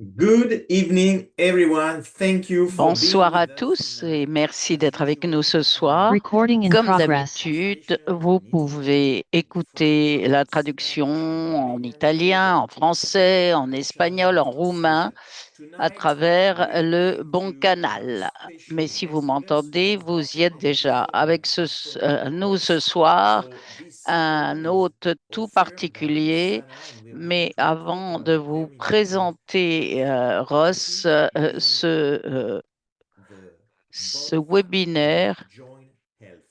Good evening, everyone. Thank you for being Bonsoir à with us. tous et merci As d'être avec nous usual, ce soir. Recording in Comme progress. d'habitude, translation vous in Italy, pouvez écouter la from traduction Spanish in en Bulgarian italien, en to the français, en espagnol, channel en roumain translated. à Tonight, travers we are le going bon to have a canal. Mais special si vous guest with us, m'entendez, Rolf vous y êtes Hoffman, déjà avec from nous ce Ross. soir, So this CEO un is hôte tout author David particulier. Sana, and we are going Mais to talk avant de about a vous very important présenter Ross, topic, being the ce birth of webinaire joint health.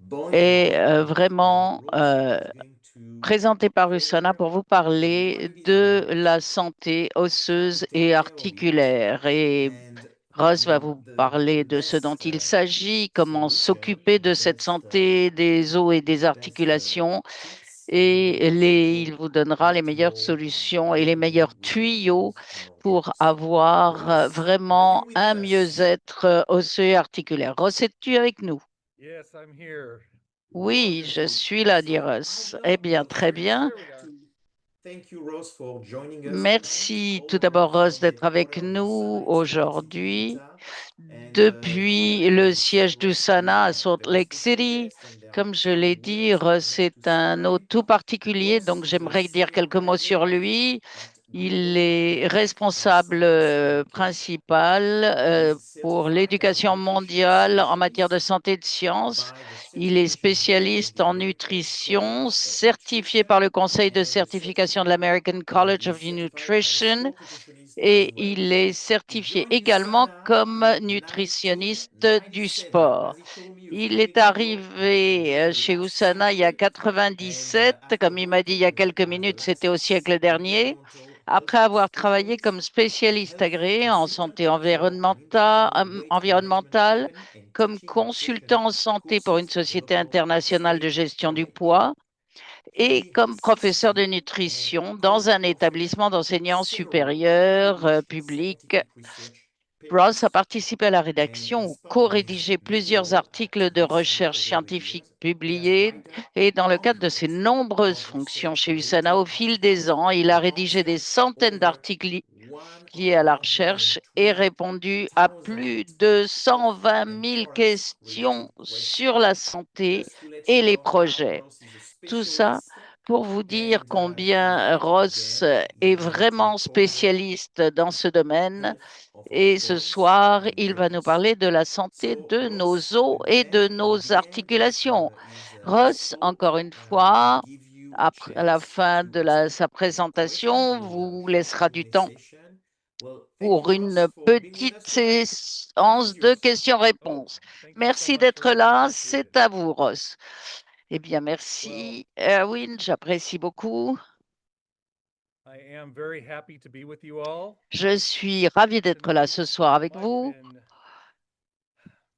Bone est health, and vraiment Ross is going to présenté par USANA cover pour vous what parler it is de about la santé to osseuse et take care of it, articulaire. Et and Ross va vous the parler de ce dont best il s'agit, comment solution, s'occuper the de cette best santé des os et des articulations. tips, and Et also il vous donnera les what meilleures more solutions et les doing meilleurs with tuyaux our pour joints. avoir Ross, are vraiment you with un us? mieux-être osseux et articulaire. Ross, es-tu avec nous? Yes, I'm here. Oui, je Wonderful. suis là, dit So I Russ. Eh got bien, the très pleasure bien. There we are. to thank you, Ross, for joining us tonight, Merci all tout the way d'abord, Ross, from the d'être headquarters avec of the Sana nous Institute in aujourd'hui Utah. And depuis le congratulations, siège du Ross, is Sana à the Salt most Lake special City. guest, and there are Comme je few l'ai dit, words I would Russ like to est say un about hôte him. tout particulier, Ross donc is a j'aimerais dire senior quelques mots sur manager lui. at Il Global est Health responsable Science Communication. principal He is pour certified as a l'éducation nutrition mondiale en matière de specialist santé et de sciences. by the Il est Certification Board of spécialiste the en American nutrition, College of certifié par Nutrition le Conseil de and certification de l'American College is of certified as a Nutrition sport nutritionist as et well. il est He certifié joined également USANA comme in nutritionniste du 1997, and sport. as he told me a few Il est minutes ago, in arrivé just the chez last USANA il y a century, and 97, after comme il m'a dit il y a working quelques as a minutes, c'était au siècle licensed dernier. environmental Après health avoir travaillé specialist, comme spécialiste health agréé en santé consultant for an international weight management environnementale, company, and comme teaching nutrition consultant en santé pour une courses at the société local internationale de state gestion du college. poids, et He comme assists professeur de nutrition dans un co-authored établissement d'enseignement several supérieur published public. scientific research Ross a papers, participé à la and rédaction ou as part of his co-rédigé new plusieurs role articles at de USANA recherche over the scientifique years, he has publiés written et dans le cadre de ses hundreds nombreuses of fonctions research chez USANA related au fil des articles ans, il a and rédigé des answered centaines over d'articles liés à la recherche et répondu à 120,000 plus de health 120 and 000 thorax questions related sur la questions. santé Just to let you et les know how projets. Ross is a Tout ça specialist, pour vous dire and combien tonight Ross again he est is going to vraiment cover spécialiste dans ce domaine. health of our Et ce bones soir, and il va nous joints. parler de la santé So de nos Ross, os et de again at nos the end articulations. his Ross, talk, encore une we fois, give you a après, à la chance fin to de ask sa question. présentation, We'll vous have a laissera du Q&A temps session. Well, thank pour you, Ross, une for being with petite us tonight. Mic séance is de yours. Oh, questions-réponses. thank you so Merci much, d'être Lynn. I là. appreciate it. C'est à vous, Ross. Eh bien, Well, merci, Erwin. J'apprécie beaucoup. I am very happy to be with you all. Je suis ravi d'être là Tonight, ce soir avec I've vous. been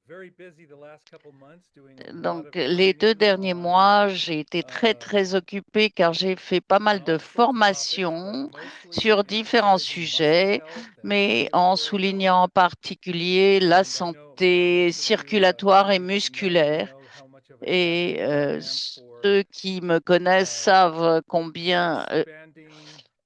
very busy the last couple months doing a lot Donc, of les 2 training derniers on mois, j'ai été très, très occupée car j'ai fait pas mal de all sorts of topics, but formations mostly sur différents emphasizing muscle sujets, health and mais en circulatory health. soulignant en particulier la And I know santé most of you circulatoire et know musculaire. how much of an Et advocate I am for ceux qui me connaissent savent combien expanding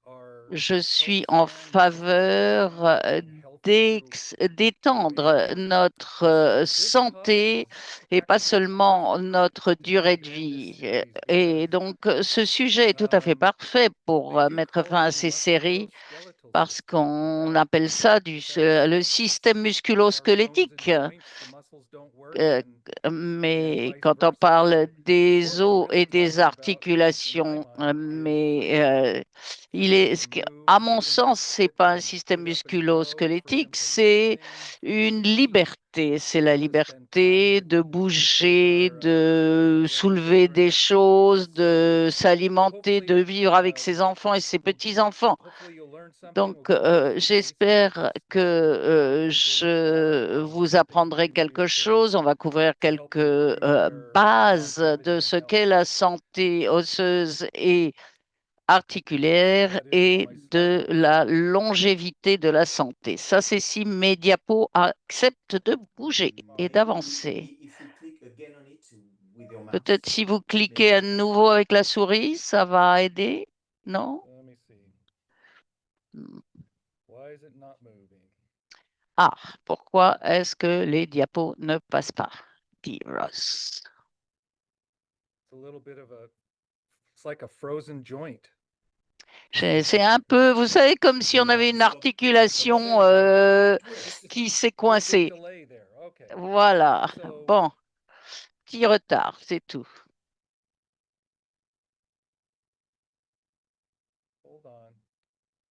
our je health suis en span, faveur making living healthier through d'étendre prevention. notre So this talk santé is et pas actually seulement perfect notre to durée de end this vie. series Et because donc, ce sujet est tout à fait parfait pour they do mettre call fin it à the ces séries musculoskeletal parce system qu'on that appelle ça le without système our bones and musculo-squelettique. joints, the muscles don't work, Euh, and mais vice quand on versa. parle So, des what we're os et really des talking about, in my articulations, mind, is il how est, to move à mon and to sens, c'est sit pas un and système sit up and go, freedom musculo-squelettique, to lift c'est things, freedom une to eat, liberté. C'est la freedom to spend time liberté with de bouger, our de soulever grandchildren. des choses, So de s'alimenter, de hopefully, vivre avec ses enfants et ses we'll petits-enfants. hopefully you'll learn something. Donc, We'll go over some basics of j'espère this que talk, and then follow je on vous some things we apprendrai can quelque do chose. On va couvrir to help quelques improve their bases de longevity and ce health. qu'est la santé osseuse et articulaire That is how et I de started. la longévité de la santé. Ça, c'est si mes diapos acceptent de bouger et d'avancer. If you click again on it with your mouse, Peut-être si vous cliquez à maybe. nouveau avec la souris, ça va aider, non? Let me see. Hmm. Why Why is it not moving? Ah, pourquoi est-ce que les diapos ne passent pas? Dit Ross. It's a little bit of a, it's like a frozen joint. C'est un peu, vous savez, comme si on avait une articulation qui s'est Little bit coincée. delay there. Okay. Voilà. So- Bon, petit retard, c'est tout. Hold on.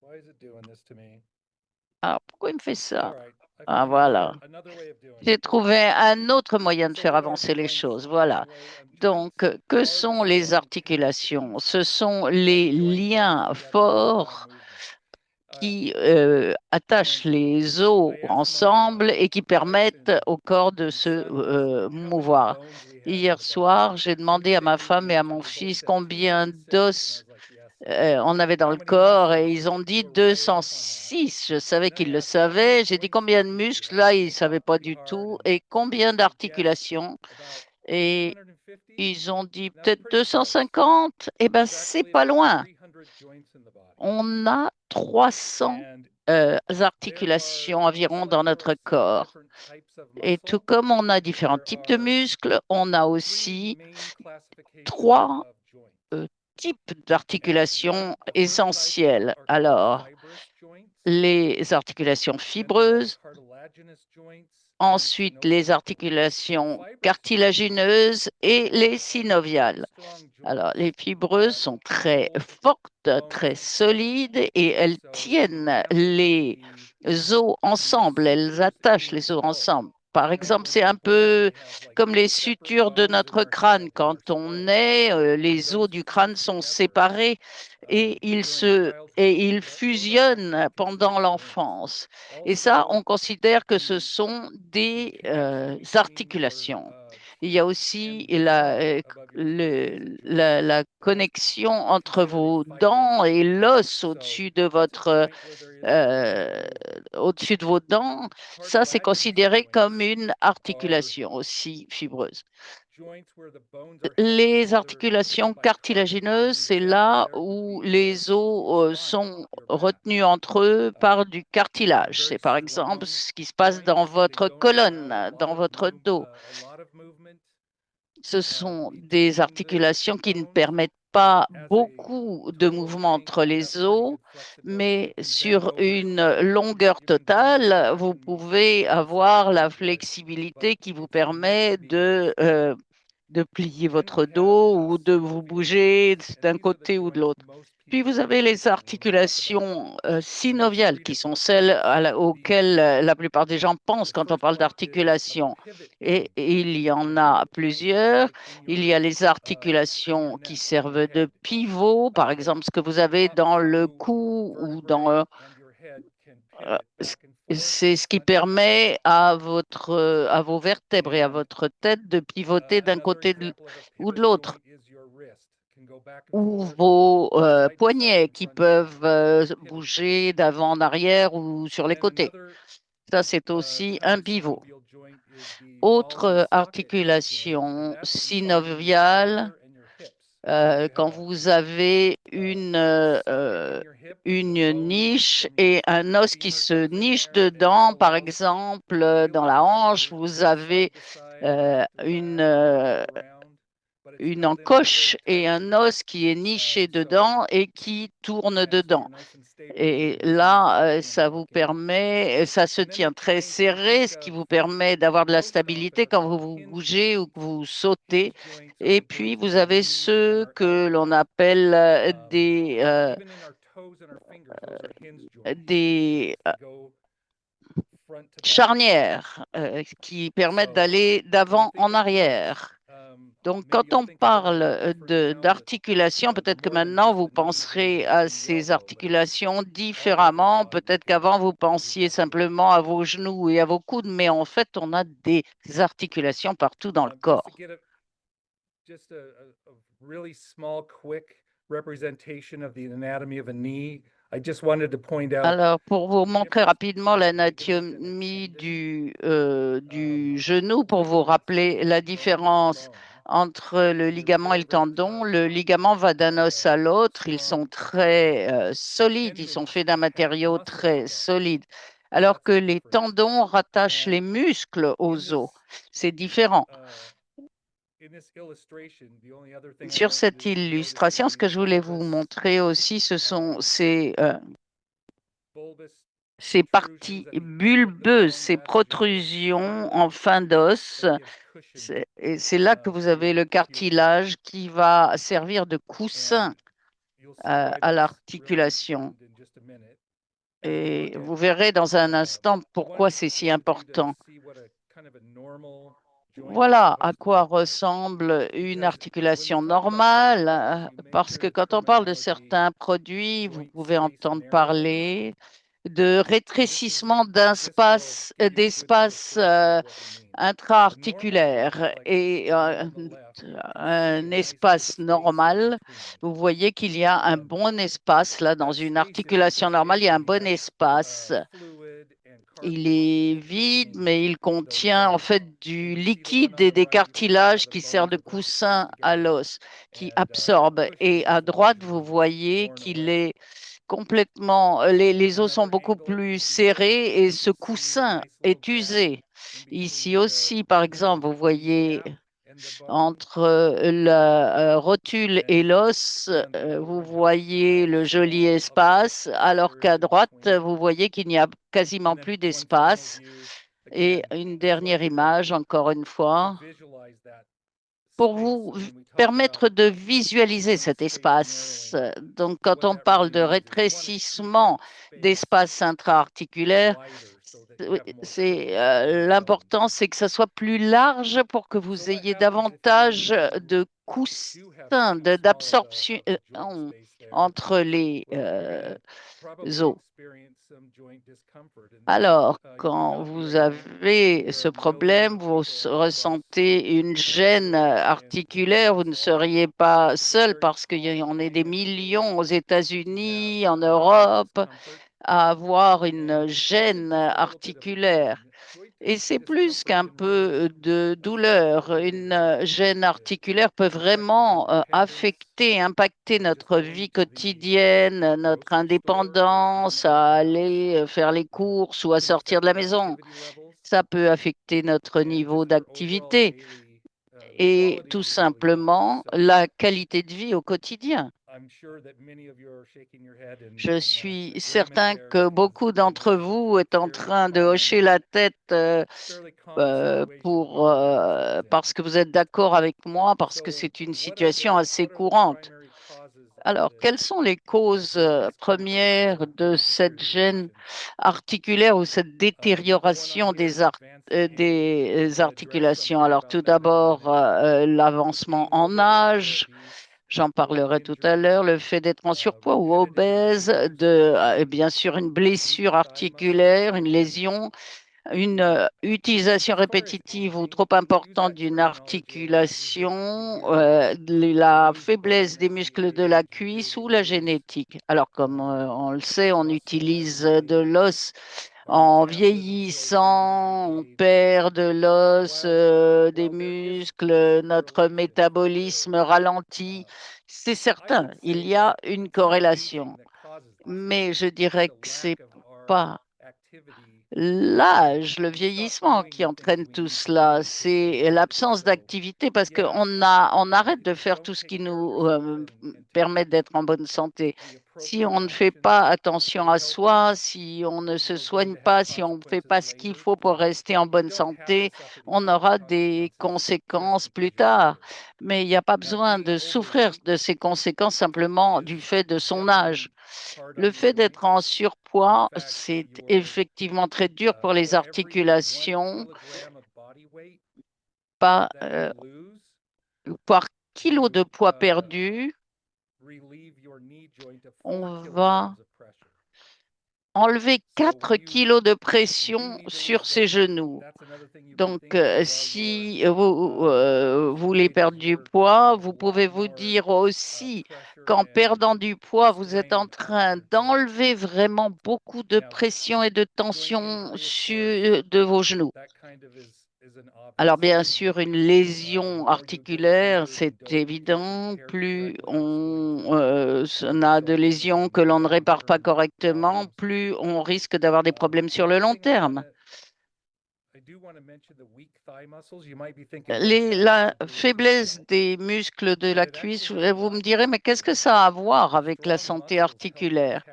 Why is it doing this to me? Alors, pourquoi il me fait ça? All right. I Ah, found voilà. another way of doing J'ai it. trouvé un autre moyen de So faire what are avancer les joints, choses. Voilà. anyway? Joints Donc, que are sont the les strong articulations? connections Ce sont that les join liens bones together to forts allow movement. qui attachent and les os I asked ensemble et qui my wife permettent and au corps de se son how many mouvoir. bones we had in Hier the soir, body. j'ai And demandé à they ma agreed femme et à because mon they both fils said combien 206. And I d'os was like, yes. on avait dans How le many corps et muscles? ils ont They dit were way off on that. 206. Je savais And then I qu'ils le asked, how many savaient. J'ai dit joints combien de do you muscles? have? Là, And ils they ne savaient thought pas pretty du hard tout. and Et combien guessed d'articulations? about Et 250. ils ont dit That's peut-être pretty close. 250. Eh bien, There's c'est actually pas about loin. 300 joints in the body. On a 300 And articulations environ dans notre four corps. different types of Et tout muscle. comme on a différents There types de are muscles, on a three aussi main classifications trois of joints. types d'articulations The first type essentielles. are called Alors, fibrous joints, les articulations then there are fibreuses, cartilaginous joints, and ensuite les synovial joints. articulations Fibrous joints cartilagineuses et have les very synoviales. strong Alors, joints les fibreuses that sont très hold fortes, bones très together. solides et elles So, an tiennent example les would be os ensemble, elles sutures attachent in les the os skull. ensemble. Par You know, exemple, when c'est we're un born, peu we have like comme les separate sutures de bones in notre our crâne. head, in Quand our on skull. naît, And les os those du fuse crâne sont together, séparés et during childhood. ils Those are fusionnent actually pendant considered joints. l'enfance. Et ça, Also, on considère que ce the sont des connection between articulations. your Il y a teeth aussi and the bone above your teeth is a joint. la That's connexion entre considered a vos fibrous dents et joint. l'os So au-dessus de that's a votre joint where there is no au-dessus de vos dents. Ça, c'est cartilaginous considéré comme joints une are articulation aussi fibreuse. joints where the bones are held Les together articulations by cartilage. cartilagineuses, An c'est example là there would où be les os spine, sont your back. retenus entre eux par du cartilage. Very C'est par exemple strong ce qui se passe dans joints. They votre don't colonne, allow a lot dans of votre dos. a lot of movement Ce sont between des articulations qui ne bones, permettent but pas as a beaucoup de total mouvements length, entre you have les a pretty os, good flexibility. mais You can bend sur over, une longueur you can bend totale, back vous and move from pouvez side to avoir side la pretty good. flexibilité But qui vous it's meant permet to be very strong. de plier Then votre we have dos ou de vous synovial bouger joints, and d'un these are the côté ou de joints l'autre. most Puis vous people avez les talk about. articulations And there's synoviales three qui sont different celles types. auxquelles la plupart des gens pensent The quand on first parle one is a d'articulation. pivot Et joint. il y en And a pivot joints plusieurs. sit in Il your y a les in your articulations neck, qui in servent your de head. pivot, par exemple ce que vous avez Top dans le two cou ou vertebrae dans and your head can euh, pivot back and forth, c'est ce qui front to back. permet à à vos vertèbres et à And votre tête de pivoter d'un another côté example of a ou de pivot l'autre. joint is your wrist. Can go back and Ou forth, vos side to poignets side, qui front to back. peuvent That's a pivot bouger d'avant en arrière ou sur les joint. And côtés. another Ça, c'est aussi type un of pivot. synovial joint is the ball and Autre socket joint, articulation and that's inside your synoviale, shoulder and your hips. So you quand have vous avez socket in your hip with the une bone niche from your et un os qui femur se goes in niche there and dedans, par allows exemple, the dans la movement. hanche, There's a vous twist avez side to side, back to une, back, around, but it's une held in there encoche very et un tightly. os qui est niché So dedans et qui tourne and so dedans. you're nice and stable Et when you're là, walking ça and vous walking. permet, ça se And then tient très behind, you can serré, think ce qui of vous permet d'avoir de la most often stabilité what's quand called vous hinge bougez ou joints. que vous sautez. Hinge joints are Et the puis, joints vous in our avez knees and ceux our que elbows. l'on appelle Even in our toes and our fingers, those are hinge joints. des They go front to back. charnières qui permettent So d'aller when you d'avant think en of joints, arrière. Donc, maybe quand you'll on think of them a parle little differently now, but d'articulation, they're peut-être que more than maintenant just vous the knees and penserez the à and the ces elbow, but it's articulations all over the différemment. body Peut-être because qu'avant vous we've pensiez got joints. simplement à vos genoux et à vos coudes, mais en fait, on a des articulations partout dans le Just to corps. get a really small, quick representation of the anatomy of a knee, I just wanted to point out Alors, pour vous montrer rapidement ligament l'anatomie and a tendon. du genou, pour vous rappeler la différence entre le ligament et le tendon. Le ligament va d'un os à l'autre. Ils sont très solides. Ils sont faits d'un matériau très solide. Alors que les tendons rattachent les muscles aux os. C'est différent. Sur cette illustration, ce que je voulais vous montrer aussi, ce sont ces parties bulbeuses, ces protrusions en fin d'os. Et c'est là que vous avez le cartilage qui va servir de coussin à l'articulation. Et vous verrez dans un instant pourquoi c'est si important. Voilà à quoi ressemble une articulation normale, parce que quand on parle de certains produits, vous pouvez entendre parler de rétrécissement d'espace intra-articulaire et un espace normal. Vous voyez qu'il y a un bon espace là dans une articulation normale, il y a un bon espace. Il est vide, mais il contient en fait du liquide et des cartilages qui servent de coussin à l'os, qui absorbe. Et à droite, vous voyez qu'il est complètement, les os sont beaucoup plus serrés et ce coussin est usé. Ici aussi, par exemple, vous voyez entre la rotule et l'os, vous voyez le joli espace, alors qu'à droite, vous voyez qu'il n'y a quasiment plus d'espace. Et une dernière image, encore une fois, pour vous permettre de visualiser cet espace. Donc, quand on parle de rétrécissement d'espace intra-articulaire, l'important, c'est que ça soit plus large pour que vous ayez davantage de coussin, d'absorption entre les os. Alors, quand vous avez ce problème, vous ressentez une gêne articulaire, vous ne seriez pas seul parce qu'il y en a des millions aux États-Unis, en Europe, à avoir une gêne articulaire. Et c'est plus qu'un peu de douleur. Une gêne articulaire peut vraiment impacter notre vie quotidienne, notre indépendance à aller faire les courses ou à sortir de la maison. Ça peut affecter notre niveau d'activité et tout simplement la qualité de vie au quotidien. Je suis certain que beaucoup d'entre vous est en train de hocher la tête parce que vous êtes d'accord avec moi, parce que c'est une situation assez courante. Alors, quelles sont les causes premières de cette gêne articulaire ou cette détérioration des articulations? Alors, tout d'abord, l'avancement en âge. J'en parlerai tout à l'heure. Le fait d'être en surpoids ou obèse, bien sûr une blessure articulaire, une lésion, une utilisation répétitive ou trop importante d'une articulation, la faiblesse des muscles de la cuisse ou la génétique. Alors, comme on le sait, on utilise de l'os en vieillissant, on perd de l'os, des muscles, notre métabolisme ralentit. C'est certain, il y a une corrélation, mais je dirais que c'est pas l'âge, le vieillissement qui entraîne tout cela, c'est l'absence d'activité parce on arrête de faire tout ce qui nous permet d'être en bonne santé. Si on ne fait pas attention à soi, si on ne se soigne pas, si on ne fait pas ce qu'il faut pour rester en bonne santé, on aura des conséquences plus tard. Mais il n'y a pas besoin de souffrir de ces conséquences simplement du fait de son âge. Le fait d'être en surpoids, c'est effectivement très dur pour les articulations. Par kilo de poids perdu, on va enlever 4 kilos de pression sur ses genoux. Donc, si vous voulez perdre du poids, vous pouvez vous dire aussi qu'en perdant du poids, vous êtes en train d'enlever vraiment beaucoup de pression et de tension de vos genoux. Alors bien sûr, une lésion articulaire, c'est évident. Plus on a de lésions que l'on ne répare pas correctement, plus on risque d'avoir des problèmes sur le long terme. La faiblesse des muscles de la cuisse, vous me direz, mais qu'est-ce que ça a à voir avec la santé articulaire?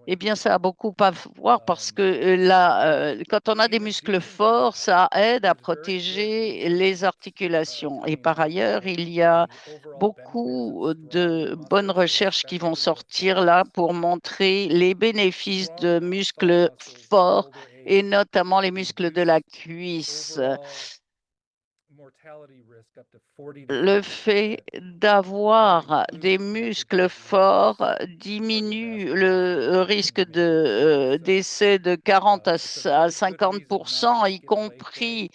Eh bien, ça a beaucoup à voir parce que quand on a des muscles forts, ça aide à protéger les articulations. Et par ailleurs, il y a beaucoup de bonnes recherches qui vont sortir là pour montrer les bénéfices de muscles forts et notamment les muscles de la cuisse. Le fait d'avoir des muscles forts diminue le risque de décès de 40 à 50%, y compris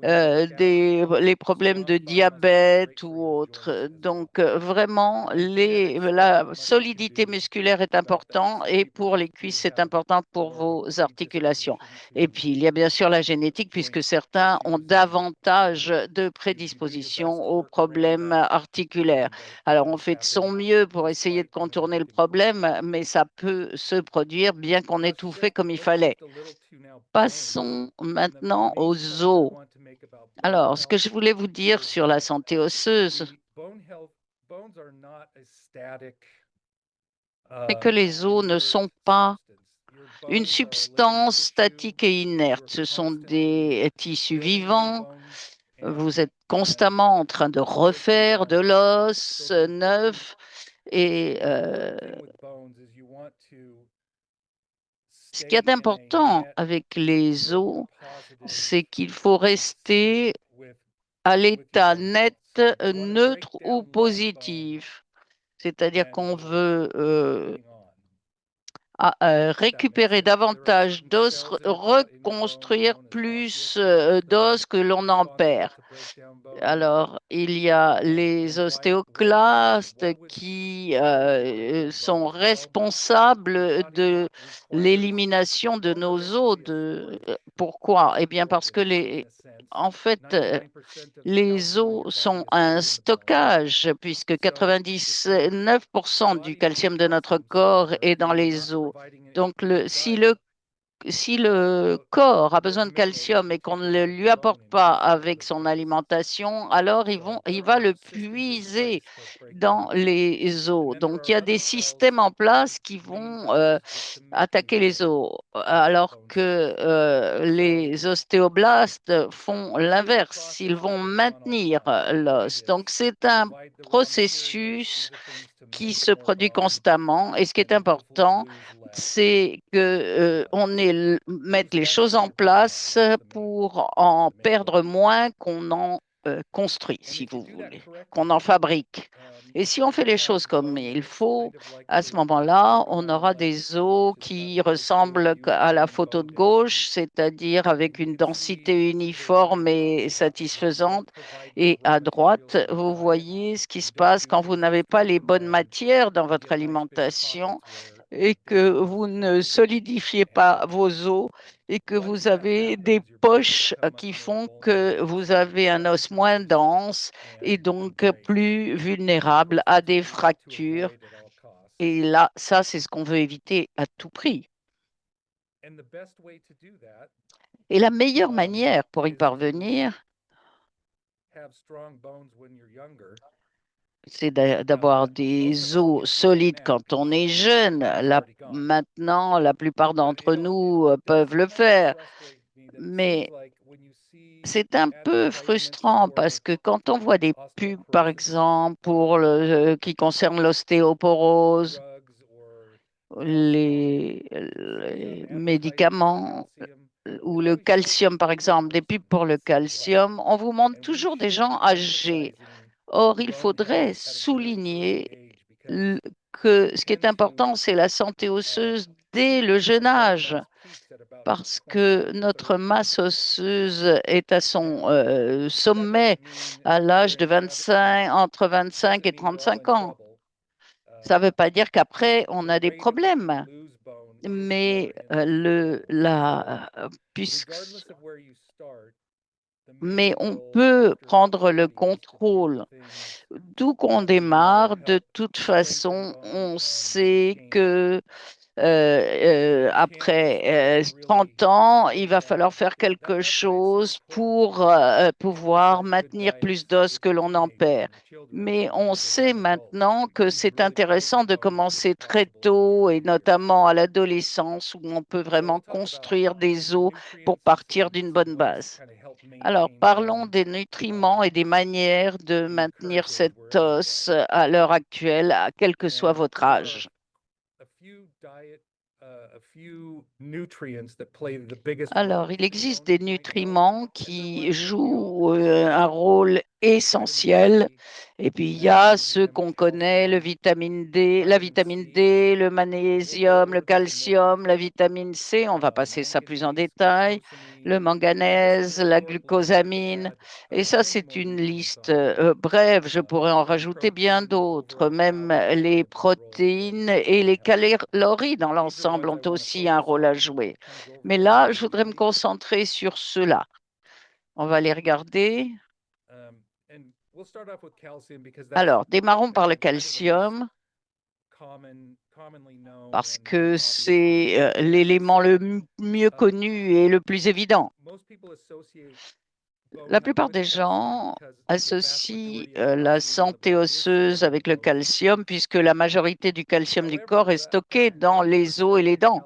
les problèmes de diabète ou autres. Donc, vraiment, la solidité musculaire est importante et pour les cuisses, c'est important pour vos articulations. Et puis, il y a bien sûr la génétique, puisque certains ont davantage de prédisposition aux problèmes articulaires. Alors, on fait de son mieux pour essayer de contourner le problème, mais ça peut se produire bien qu'on ait tout fait comme il fallait. Passons maintenant aux os. Alors, ce que je voulais vous dire sur la santé osseuse, c'est que les os ne sont pas une substance statique et inerte. Ce sont des tissus vivants. Vous êtes constamment en train de refaire de l'os neuf et ce qui est important avec les os, c'est qu'il faut rester à l'état net, neutre ou positif. C'est-à-dire qu'on veut récupérer davantage d'os, reconstruire plus d'os que l'on en perd. Alors, il y a les ostéoclastes qui sont responsables de l'élimination de nos os. Pourquoi? Eh bien, parce que en fait, les os sont un stockage, puisque 99% du calcium de notre corps est dans les os. Donc, si le corps a besoin de calcium et qu'on ne le lui apporte pas avec son alimentation, alors il va le puiser dans les os. Donc, il y a des systèmes en place qui vont attaquer les os, alors que les ostéoblastes font l'inverse. Ils vont maintenir l'os. Donc, c'est un processus qui se produit constamment. Et ce qui est important, c'est que mette les choses en place pour en perdre moins qu'on en construit, si vous voulez, qu'on en fabrique. Et si on fait les choses comme il faut, à ce moment-là, on aura des os qui ressemblent à la photo de gauche, c'est-à-dire avec une densité uniforme et satisfaisante. Et à droite, vous voyez ce qui se passe quand vous n'avez pas les bonnes matières dans votre alimentation et que vous ne solidifiez pas vos os et que vous avez des poches qui font que vous avez un os moins dense et donc plus vulnérable à des fractures. Et là, ça, c'est ce qu'on veut éviter à tout prix. Et la meilleure manière pour y parvenir, c'est d'avoir des os solides quand on est jeune. Maintenant, la plupart d'entre nous peuvent le faire, mais c'est un peu frustrant parce que quand on voit des pubs, par exemple, qui concernent l'ostéoporose, les médicaments ou le calcium, par exemple, des pubs pour le calcium, on vous montre toujours des gens âgés. Or, il faudrait souligner que ce qui est important, c'est la santé osseuse dès le jeune âge, parce que notre masse osseuse est à son sommet à l'âge de entre 25 et 35 ans. Ça ne veut pas dire qu'après, on a des problèmes, mais puisque mais on peut prendre le contrôle. D'où qu'on démarre, de toute façon, on sait que après 30 ans, il va falloir faire quelque chose pour pouvoir maintenir plus d'os que l'on en perd. Mais on sait maintenant que c'est intéressant de commencer très tôt et notamment à l'adolescence où on peut vraiment construire des os pour partir d'une bonne base. Alors, parlons des nutriments et des manières de maintenir cet os à l'heure actuelle, quel que soit votre âge. Alors, il existe des nutriments qui jouent un rôle essentiel. Et puis, il y a ceux qu'on connaît, la vitamine D, le magnésium, le calcium, la vitamine C. On va passer ça plus en détail. Le manganèse, la glucosamine. Et ça, c'est une liste brève. Je pourrais en rajouter bien d'autres. Même les protéines et les calories dans l'ensemble ont aussi un rôle à jouer. Mais là, je voudrais me concentrer sur ceux-là. On va les regarder. Alors, démarrons par le calcium parce que c'est l'élément le mieux connu et le plus évident. La plupart des gens associent la santé osseuse avec le calcium puisque la majorité du calcium du corps est stocké dans les os et les dents.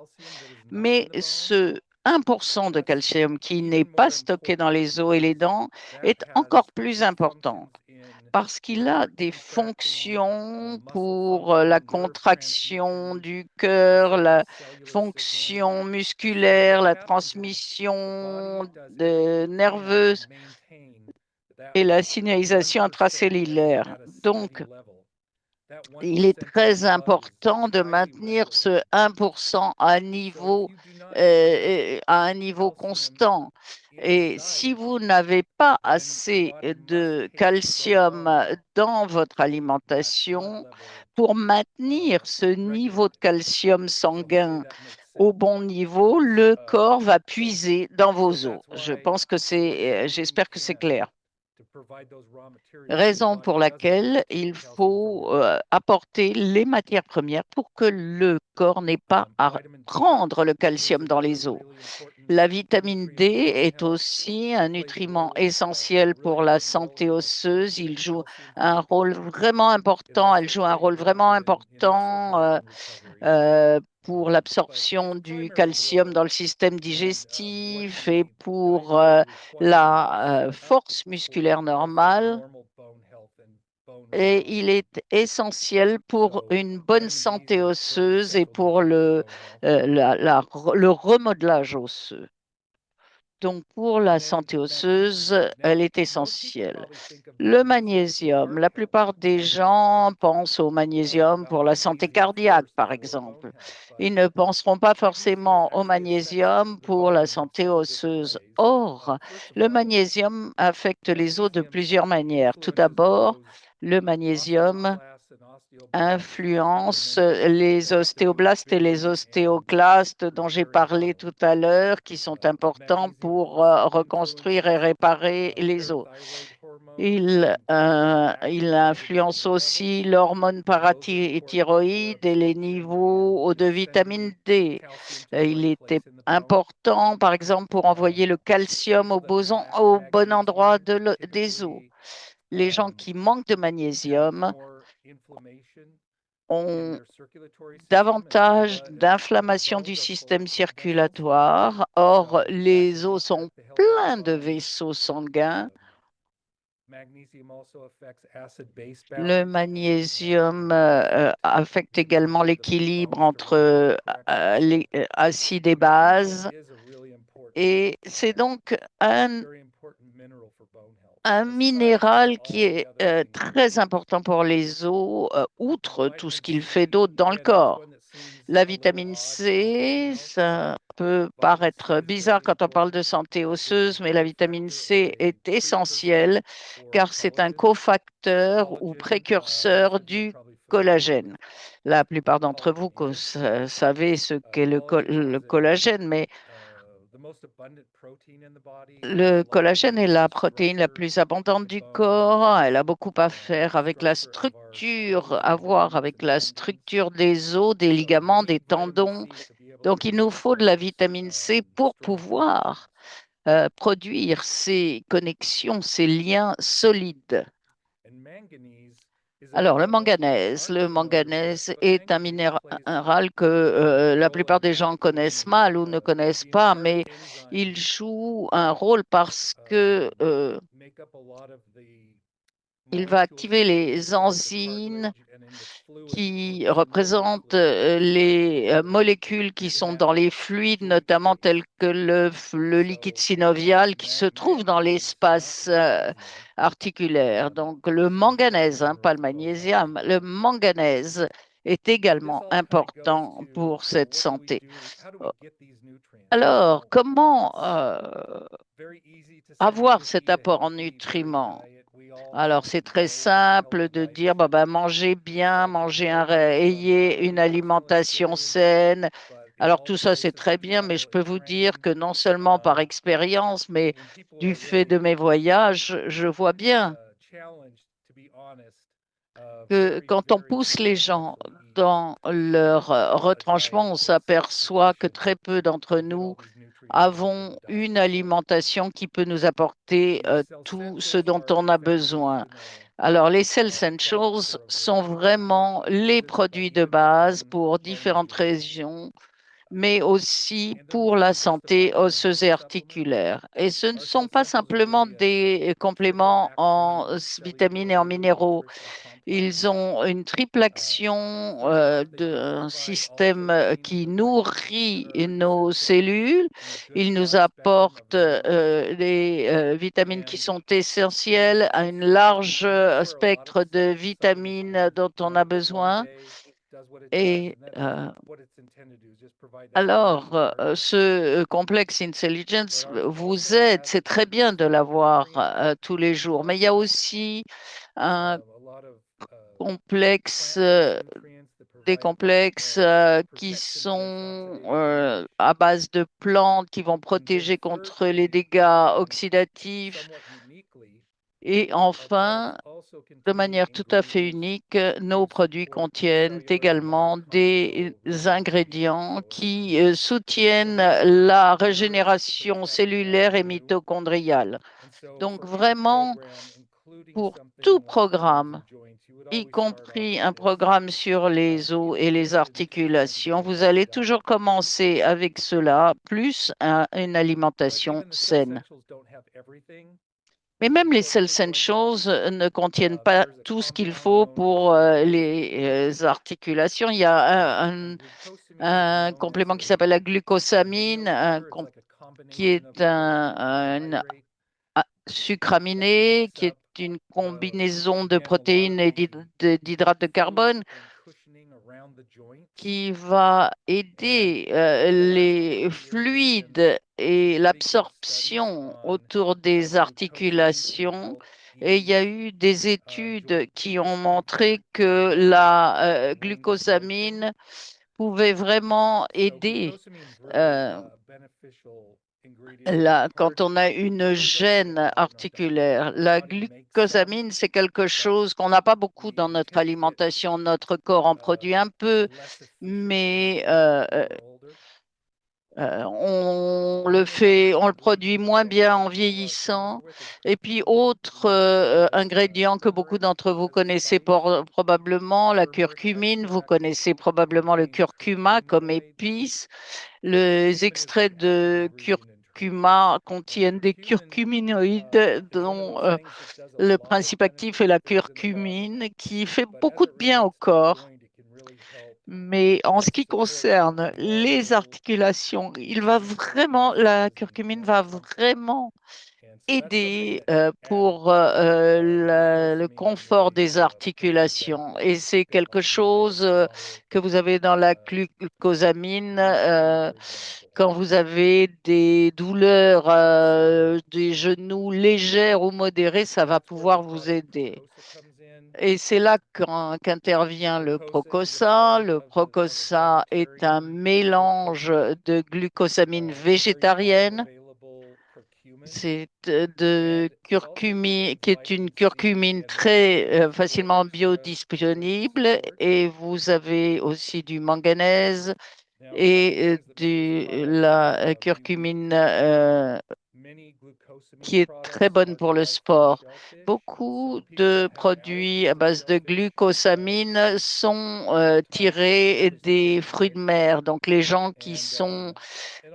Mais ce 1% de calcium qui n'est pas stocké dans les os et les dents est encore plus important parce qu'il a des fonctions pour la contraction du cœur, la fonction musculaire, la transmission nerveuse et la signalisation intracellulaire. Donc, il est très important de maintenir ce 1% à un niveau constant. Et si vous n'avez pas assez de calcium dans votre alimentation, pour maintenir ce niveau de calcium sanguin au bon niveau, le corps va puiser dans vos os. J'espère que c'est clair. Raison pour laquelle il faut apporter les matières premières pour que le corps n'ait pas à prendre le calcium dans les os. La vitamine D est aussi un nutriment essentiel pour la santé osseuse. Elle joue un rôle vraiment important pour l'absorption du calcium dans le système digestif et pour la force musculaire normale. Et il est essentiel pour une bonne santé osseuse et pour le remodelage osseux. Donc, pour la santé osseuse, elle est essentielle. Le magnésium, la plupart des gens pensent au magnésium pour la santé cardiaque, par exemple. Ils ne penseront pas forcément au magnésium pour la santé osseuse. Or, le magnésium affecte les os de plusieurs manières. Tout d'abord, le magnésium influence les ostéoblastes et les ostéoclastes dont j'ai parlé tout à l'heure, qui sont importants pour reconstruire et réparer les os. Il influence aussi l'hormone parathyroïde et les niveaux de vitamine D. Il était important, par exemple, pour envoyer le calcium au bon endroit des os. Les gens qui manquent de magnésium ont davantage d'inflammation du système circulatoire. Or, les os sont pleins de vaisseaux sanguins. Le magnésium affecte également l'équilibre entre les acides et bases. Et c'est donc un minéral qui est très important pour les os, outre tout ce qu'il fait d'autre dans le corps. La vitamine C, ça peut paraître bizarre quand on parle de santé osseuse, mais la vitamine C est essentielle car c'est un cofacteur ou précurseur du collagène. La plupart d'entre vous savez ce qu'est le collagène, mais Le collagène est la protéine la plus abondante du corps. Elle a beaucoup à faire avec la structure, à voir avec la structure des os, des ligaments, des tendons. Donc, il nous faut de la vitamine C pour pouvoir produire ces connexions, ces liens solides. Alors, le manganèse est un minéral que la plupart des gens connaissent mal ou ne connaissent pas, mais il joue un rôle parce que il va activer les enzymes qui représentent les molécules qui sont dans les fluides, notamment tels que le liquide synovial qui se trouve dans l'espace articulaire. Donc le manganèse, hein, pas le magnésium, le manganèse est également important pour cette santé. Alors, comment avoir cet apport en nutriments? Alors, c'est très simple de dire, mangez bien, ayez une alimentation saine. Alors, tout ça, c'est très bien, mais je peux vous dire que non seulement par expérience, mais du fait de mes voyages, je vois bien que quand on pousse les gens dans leur retranchement, on s'aperçoit que très peu d'entre nous avons une alimentation qui peut nous apporter tout ce dont on a besoin. Alors, les Cell Essentials sont vraiment les produits de base pour différentes régions, mais aussi pour la santé osseuse et articulaire. Et ce ne sont pas simplement des compléments en vitamines et en minéraux. Ils ont une triple action d'un système qui nourrit nos cellules. Ils nous apportent les vitamines qui sont essentielles, un large spectre de vitamines dont on a besoin. Et alors, ce complexe intelligence vous aide. C'est très bien de l'avoir tous les jours, mais il y a aussi un complexe, des complexes qui sont à base de plantes qui vont protéger contre les dégâts oxydatifs. Et enfin, de manière tout à fait unique, nos produits contiennent également des ingrédients qui soutiennent la régénération cellulaire et mitochondriale. Donc vraiment, pour tout programme, y compris un programme sur les os et les articulations, vous allez toujours commencer avec cela, plus une alimentation saine. Mais même les Cell Essentials ne contiennent pas tout ce qu'il faut pour les articulations. Il y a un complément qui s'appelle la glucosamine, qui est un sucre aminé, qui est une combinaison de protéines et d'hydrates de carbone qui va aider les fluides et l'absorption autour des articulations. Et il y a eu des études qui ont montré que la glucosamine pouvait vraiment aider quand on a une gêne articulaire. La glucosamine, c'est quelque chose qu'on n'a pas beaucoup dans notre alimentation. Notre corps en produit un peu, mais on le produit moins bien en vieillissant. Et puis, autre ingrédient que beaucoup d'entre vous connaissez probablement, la curcumine. Vous connaissez probablement le curcuma comme épice. Les extraits de curcuma contiennent des curcuminoïdes dont le principe actif est la curcumine qui fait beaucoup de bien au corps. Mais en ce qui concerne les articulations, la curcumine va vraiment aider pour le confort des articulations. Et c'est quelque chose que vous avez dans la glucosamine quand vous avez des douleurs des genoux légères ou modérées, ça va pouvoir vous aider. Et c'est là qu'intervient le Procosa. Le Procosa est un mélange de glucosamine végétarienne. C'est de curcumine, qui est une curcumine très facilement biodisponible. Et vous avez aussi du manganèse et de la curcumine qui est très bonne pour le sport. Beaucoup de produits à base de glucosamine sont tirés des fruits de mer. Donc, les gens qui sont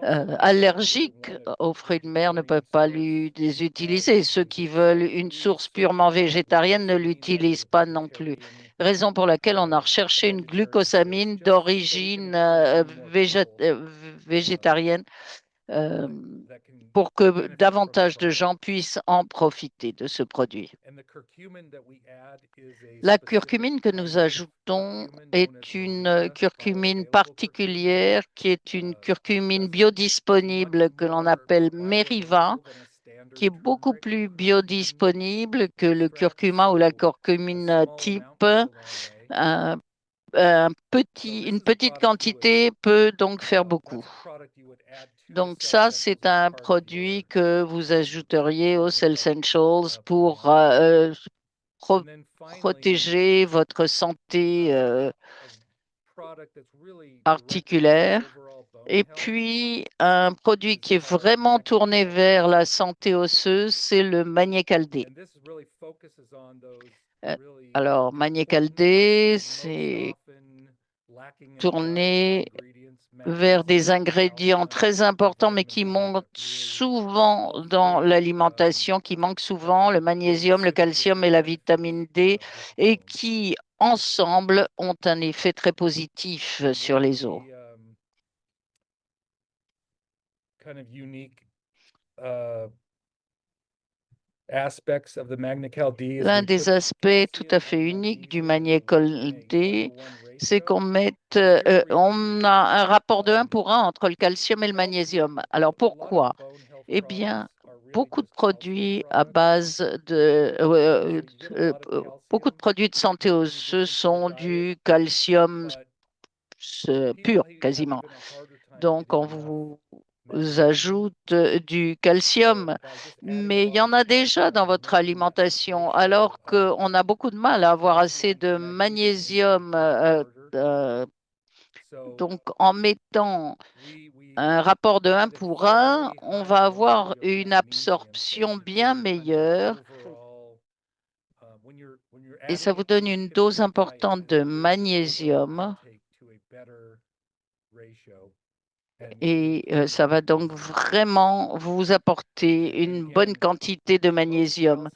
allergiques aux fruits de mer ne peuvent pas les utiliser. Ceux qui veulent une source purement végétarienne ne l'utilisent pas non plus. Raison pour laquelle on a recherché une glucosamine d'origine végétarienne euh, pour que davantage de gens puissent en profiter de ce produit. La curcumine que nous ajoutons est une curcumine particulière qui est une curcumine biodisponible que l'on appelle Meriva, qui est beaucoup plus biodisponible que le curcuma ou la curcumine type. Un- une petite quantité peut donc faire beaucoup. Donc ça, c'est un produit que vous ajouteriez aux Essentials pour protéger votre santé particulière. Et puis, un produit qui est vraiment tourné vers la santé osseuse, c'est le Magnécaldé. Euh, Alors, Magnécaldé, c'est tourné vers des ingrédients très importants, mais qui manquent souvent dans l'alimentation, qui manquent souvent, le magnésium, le calcium et la vitamine D, et qui, ensemble, ont un effet très positif sur les os. L'un des aspects tout à fait uniques du Magnécaldé, c'est qu'on on a un rapport de 1 pour 1 entre le calcium et le magnésium. Alors pourquoi? Eh bien, beaucoup de produits à base beaucoup de produits de santé osseuse sont du calcium pur, quasiment. Donc, on vous ajoute du calcium, mais il y en a déjà dans votre alimentation, alors qu'on a beaucoup de mal à avoir assez de magnésium. Donc, en mettant un rapport de 1 pour 1, on va avoir une absorption bien meilleure et ça vous donne une dose importante de magnésium. Et ça va donc vraiment vous apporter une bonne quantité de magnésium.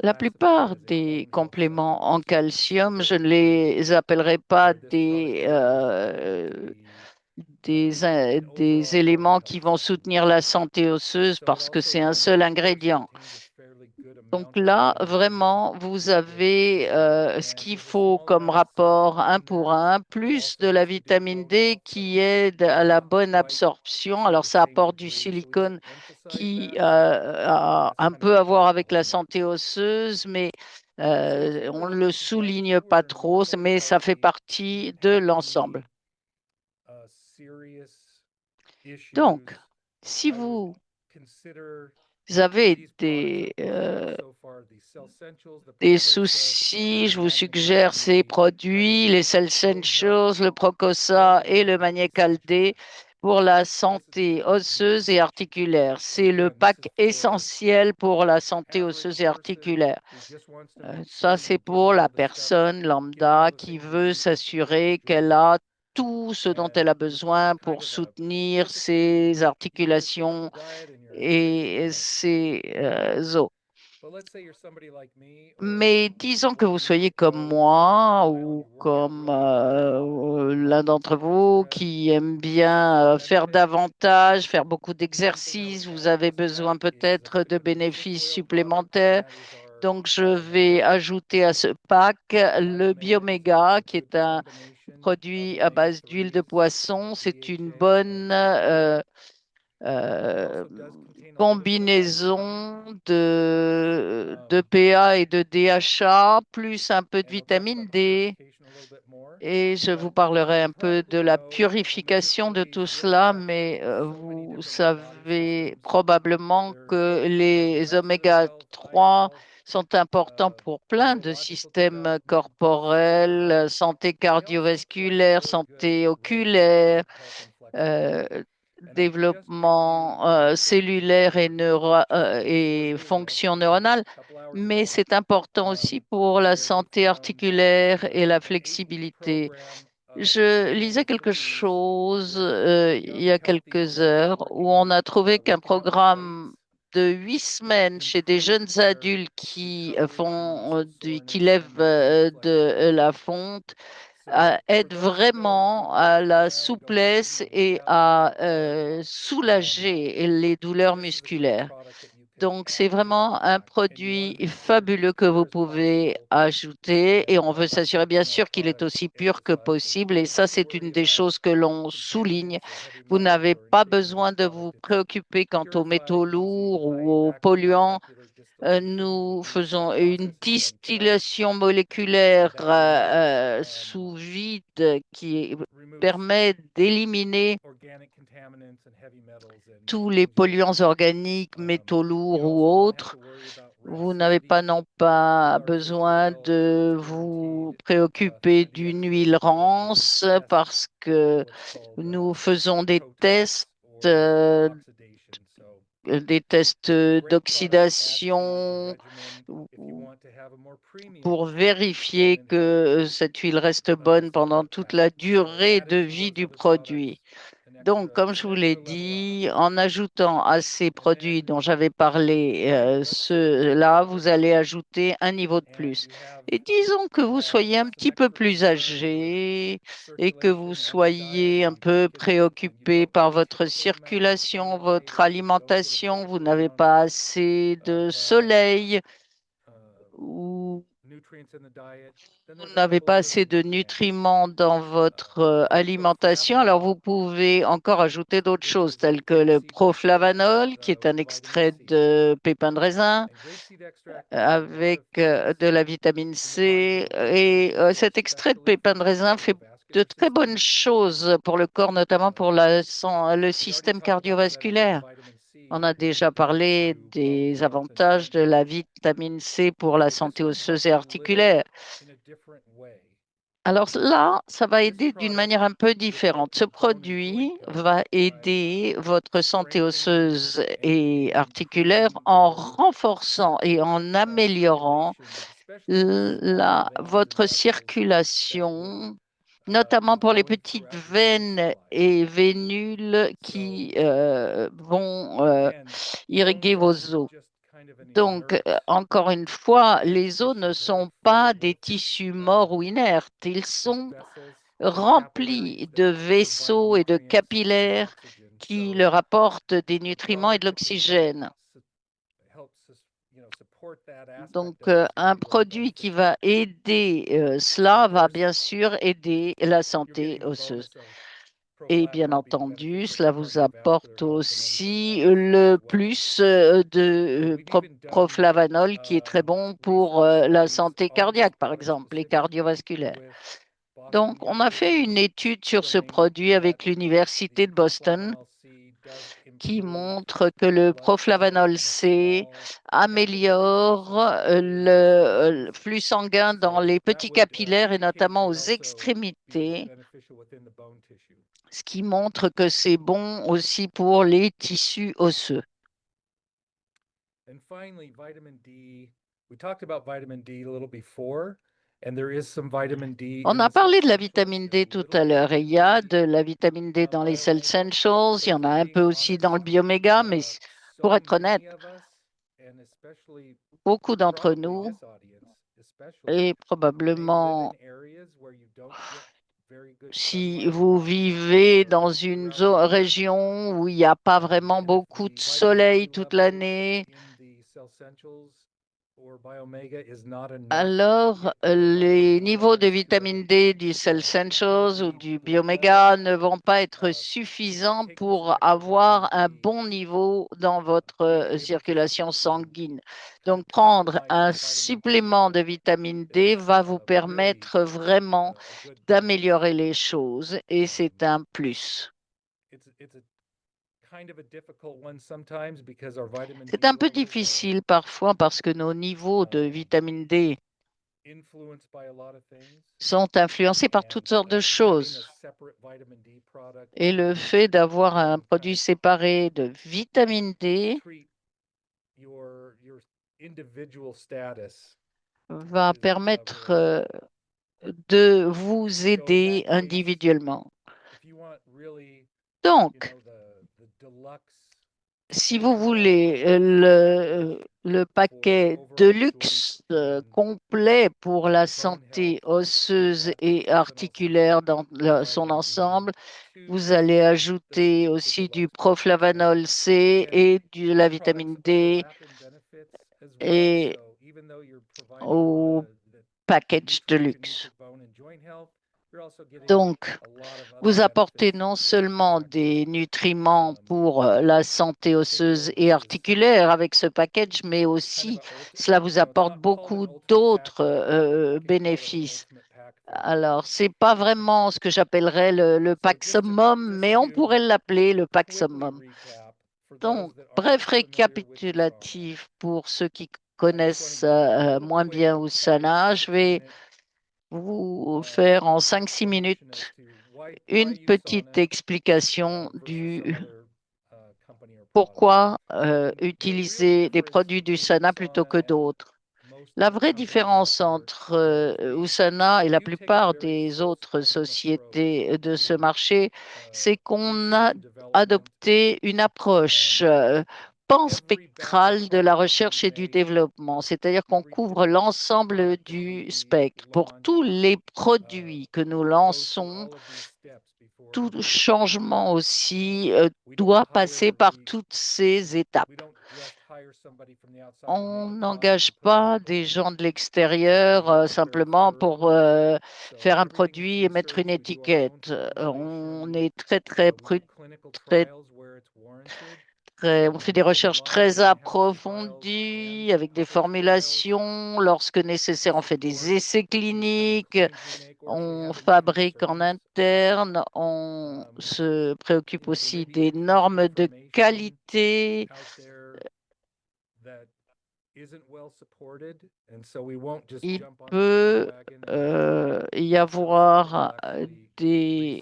La plupart des compléments en calcium, je ne les appellerai pas des éléments qui vont soutenir la santé osseuse parce que c'est un seul ingrédient. Donc là, vraiment, vous avez ce qu'il faut comme rapport 1 pour 1, plus de la vitamine D qui aide à la bonne absorption. Alors, ça apporte du silicone qui a un peu à voir avec la santé osseuse, mais on ne le souligne pas trop, mais ça fait partie de l'ensemble. Donc, si vous avez des soucis, je vous suggère ces produits, les Essentials, le Procosa et le Magnécaldé pour la santé osseuse et articulaire. C'est le pack essentiel pour la santé osseuse et articulaire. Ça, c'est pour la personne lambda qui veut s'assurer qu'elle a tout ce dont elle a besoin pour soutenir ses articulations et ses os. Mais disons que vous soyez comme moi ou comme l'un d'entre vous qui aime bien faire davantage, faire beaucoup d'exercices, vous avez besoin peut-être de bénéfices supplémentaires. Donc, je vais ajouter à ce pack le Bioméga, qui est un produit à base d'huile de poisson. C'est une bonne combinaison de PA et de DHA, plus un peu de vitamine D. Et je vous parlerai un peu de la purification de tout cela, mais vous savez probablement que les oméga 3 sont importants pour plein de systèmes corporels, santé cardiovasculaire, santé oculaire, euh, développement cellulaire et fonction neuronale, mais c'est important aussi pour la santé articulaire et la flexibilité. Je lisais quelque chose il y a quelques heures où on a trouvé qu'un programme de 8 semaines chez des jeunes adultes qui lèvent de la fonte aide vraiment à la souplesse et à soulager les douleurs musculaires. Donc, c'est vraiment un produit fabuleux que vous pouvez ajouter et on veut s'assurer bien sûr qu'il est aussi pur que possible. Et ça, c'est une des choses que l'on souligne. Vous n'avez pas besoin de vous préoccuper quant aux métaux lourds ou aux polluants. Nous faisons une distillation moléculaire sous vide qui permet d'éliminer tous les polluants organiques, métaux lourds ou autres. Vous n'avez pas besoin de vous préoccuper d'une huile rance parce que nous faisons euh, des tests d'oxydation pour vérifier que cette huile reste bonne pendant toute la durée de vie du produit. Donc, comme je vous l'ai dit, en ajoutant à ces produits dont j'avais parlé, ceux-là, vous allez ajouter un niveau de plus. Et disons que vous soyez un petit peu plus âgé et que vous soyez un peu préoccupé par votre circulation, votre alimentation, vous n'avez pas assez de soleil ou vous n'avez pas assez de nutriments dans votre alimentation, alors vous pouvez encore ajouter d'autres choses telles que le proflavanol, qui est un extrait de pépins de raisin avec de la vitamine C. Et cet extrait de pépins de raisin fait de très bonnes choses pour le corps, notamment pour le système cardiovasculaire. On a déjà parlé des avantages de la vitamine C pour la santé osseuse et articulaire. Alors là, ça va aider d'une manière un peu différente. Ce produit va aider votre santé osseuse et articulaire en renforçant et en améliorant votre circulation, notamment pour les petites veines et vénules qui vont irriguer vos os. Donc, encore une fois, les os ne sont pas des tissus morts ou inertes, ils sont remplis de vaisseaux et de capillaires qui leur apportent des nutriments et de l'oxygène. Donc, un produit qui va aider cela va bien sûr aider la santé osseuse. Et bien entendu, cela vous apporte aussi le plus de proflavanol qui est très bon pour la santé cardiaque, par exemple, et cardiovasculaire. Donc, on a fait une étude sur ce produit avec l'Université de Boston qui montre que le proflavanol C améliore le flux sanguin dans les petits capillaires et notamment aux extrémités, ce qui montre que c'est bon aussi pour les tissus osseux. On a parlé de la vitamine D tout à l'heure et il y a de la vitamine D dans les Cell Essentials, il y en a un peu aussi dans le Bioméga, mais pour être honnête, beaucoup d'entre nous, et probablement si vous vivez dans une région où il n'y a pas vraiment beaucoup de soleil toute l'année, alors les niveaux de vitamine D du Cell Essentials ou du Bioméga ne vont pas être suffisants pour avoir un bon niveau dans votre circulation sanguine. Donc, prendre un supplément de vitamine D va vous permettre vraiment d'améliorer les choses et c'est un plus. C'est un peu difficile parfois parce que nos niveaux de vitamine D sont influencés par toutes sortes de choses. Et le fait d'avoir un produit séparé de vitamine D va permettre de vous aider individuellement. Donc, si vous voulez le paquet de luxe complet pour la santé osseuse et articulaire dans son ensemble, vous allez ajouter aussi du proflavanol C et de la vitamine D et au package de luxe. Donc, vous apportez non seulement des nutriments pour la santé osseuse et articulaire avec ce package, mais aussi cela vous apporte beaucoup d'autres bénéfices. Alors, ce n'est pas vraiment ce que j'appellerais le pack summum, mais on pourrait l'appeler le pack summum. Donc, bref récapitulatif pour ceux qui connaissent moins bien Usana, je vais vous faire en 5-6 minutes une petite explication du pourquoi utiliser des produits d'Usana plutôt que d'autres. La vraie différence entre Usana et la plupart des autres sociétés de ce marché, c'est qu'on a adopté une approche panspectrale de la recherche et du développement, c'est-à-dire qu'on couvre l'ensemble du spectre. Pour tous les produits que nous lançons, tout changement aussi doit passer par toutes ces étapes. On n'engage pas des gens de l'extérieur simplement pour faire un produit et mettre une étiquette. On est très on fait des recherches très approfondies avec des formulations. Lorsque nécessaire, on fait des essais cliniques. On fabrique en interne. On se préoccupe aussi des normes de qualité. Il peut y avoir des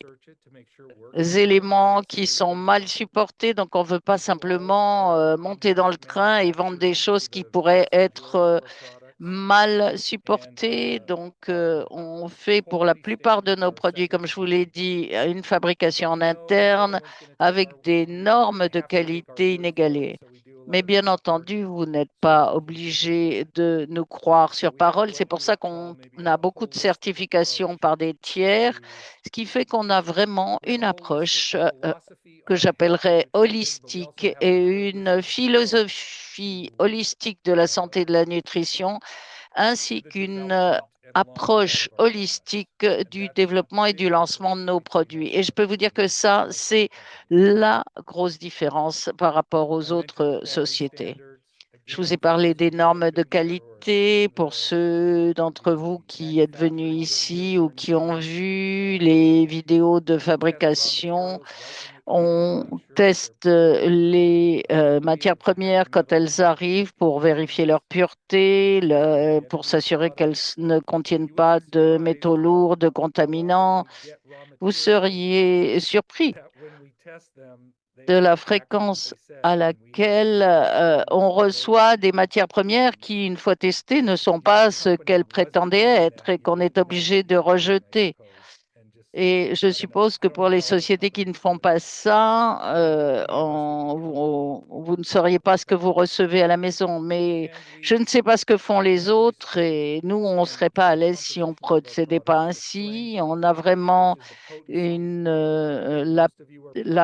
éléments qui sont mal supportés, donc on ne veut pas simplement monter dans le train et vendre des choses qui pourraient être mal supportées. Donc, on fait pour la plupart de nos produits, comme je vous l'ai dit, une fabrication en interne avec des normes de qualité inégalées. Mais bien entendu, vous n'êtes pas obligé de nous croire sur parole. C'est pour ça qu'on a beaucoup de certifications par des tiers, ce qui fait qu'on a vraiment une approche que j'appellerais holistique et une philosophie holistique de la santé et de la nutrition, ainsi qu'une approche holistique du développement et du lancement de nos produits. Et je peux vous dire que ça, c'est la grosse différence par rapport aux autres sociétés. Je vous ai parlé des normes de qualité pour ceux d'entre vous qui êtes venus ici ou qui ont vu les vidéos de fabrication. On teste les matières premières quand elles arrivent pour vérifier leur pureté, pour s'assurer qu'elles ne contiennent pas de métaux lourds, de contaminants. Vous seriez surpris de la fréquence à laquelle on reçoit des matières premières qui, une fois testées, ne sont pas ce qu'elles prétendaient être et qu'on est obligé de rejeter. Et je suppose que pour les sociétés qui ne font pas ça, vous ne sauriez pas ce que vous recevez à la maison. Mais je ne sais pas ce que font les autres et nous, on ne serait pas à l'aise si on ne procédait pas ainsi. On a vraiment la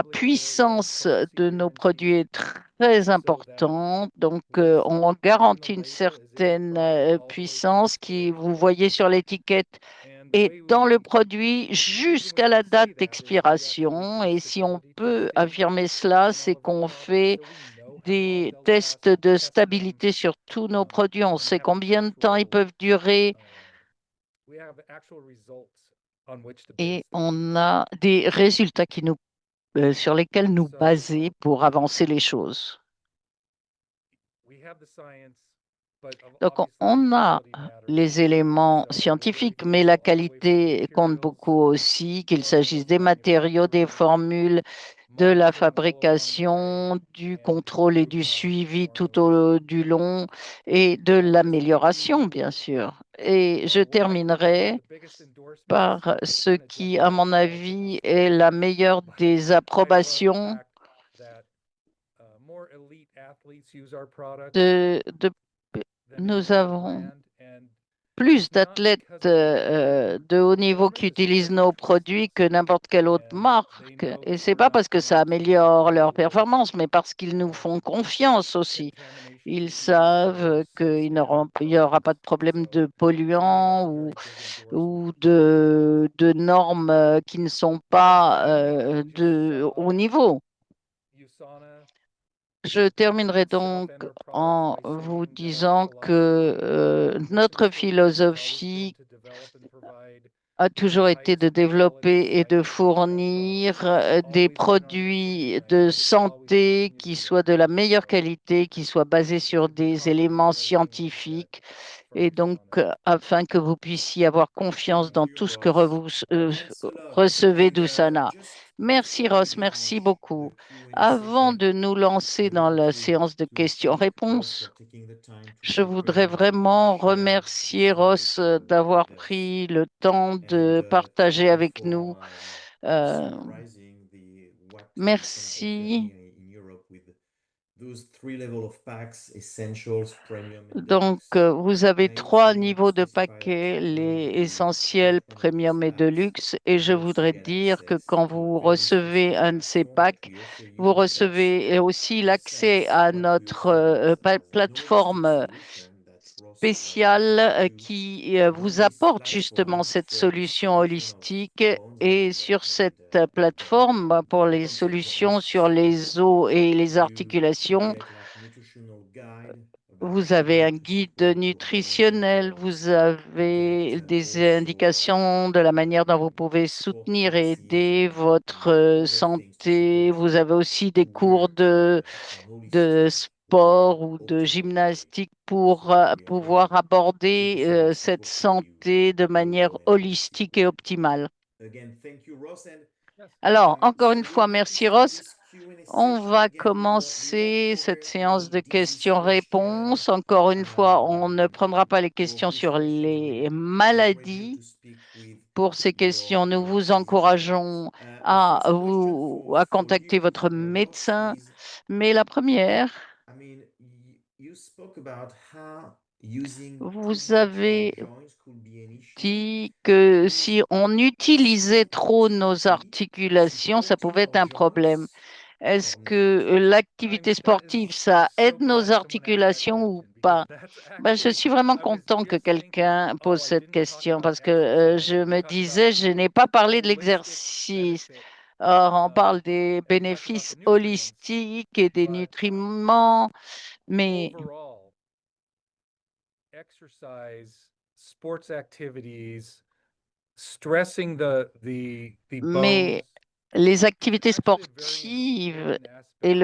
puissance de nos produits est très important. Donc, on garantit une certaine puissance qui, vous voyez sur l'étiquette, est dans le produit jusqu'à la date d'expiration. Et si on peut affirmer cela, c'est qu'on fait des tests de stabilité sur tous nos produits. On sait combien de temps ils peuvent durer et on a des résultats sur lesquels nous baser pour avancer les choses. Donc, on a les éléments scientifiques, mais la qualité compte beaucoup aussi, qu'il s'agisse des matériaux, des formules, de la fabrication, du contrôle et du suivi tout au du long et de l'amélioration, bien sûr. Et je terminerai par ce qui, à mon avis, est la meilleure des approbations de nous avons plus d'athlètes de haut niveau qui utilisent nos produits que n'importe quelle autre marque. Et c'est pas parce que ça améliore leur performance, mais parce qu'ils nous font confiance aussi. Ils savent il n'y aura pas de problème de polluants ou de normes qui ne sont pas de haut niveau. Je terminerai donc en vous disant que notre philosophie a toujours été de développer et de fournir des produits de santé qui soient de la meilleure qualité, qui soient basés sur des éléments scientifiques et donc afin que vous puissiez avoir confiance dans tout ce que vous recevez d'Usana. Merci Ross, merci beaucoup. Avant de nous lancer dans la séance de questions-réponses, je voudrais vraiment remercier Ross d'avoir pris le temps de partager avec nous. Euh, merci. Donc, vous avez trois niveaux de paquets, les essentiels, premium et deluxe. Et je voudrais dire que quand vous recevez un de ces packs, vous recevez aussi l'accès à notre plateforme spéciale qui vous apporte justement cette solution holistique. Et sur cette plateforme, pour les solutions sur les os et les articulations, vous avez un guide nutritionnel, vous avez des indications de la manière dont vous pouvez soutenir et aider votre santé. Vous avez aussi des cours de sport ou de gymnastique pour pouvoir aborder cette santé de manière holistique et optimale. Alors, encore une fois, merci Ross. On va commencer cette séance de questions-réponses. Encore une fois, on ne prendra pas les questions sur les maladies. Pour ces questions, nous vous encourageons à contacter votre médecin. Mais la première, vous avez dit que si on utilisait trop nos articulations, ça pouvait être un problème. Est-ce que l'activité sportive, ça aide nos articulations ou pas? Ben, je suis vraiment content que quelqu'un pose cette question parce que je me disais, je n'ai pas parlé de l'exercice. Or, on parle des bénéfices holistiques et des nutriments, mais mais les activités sportives et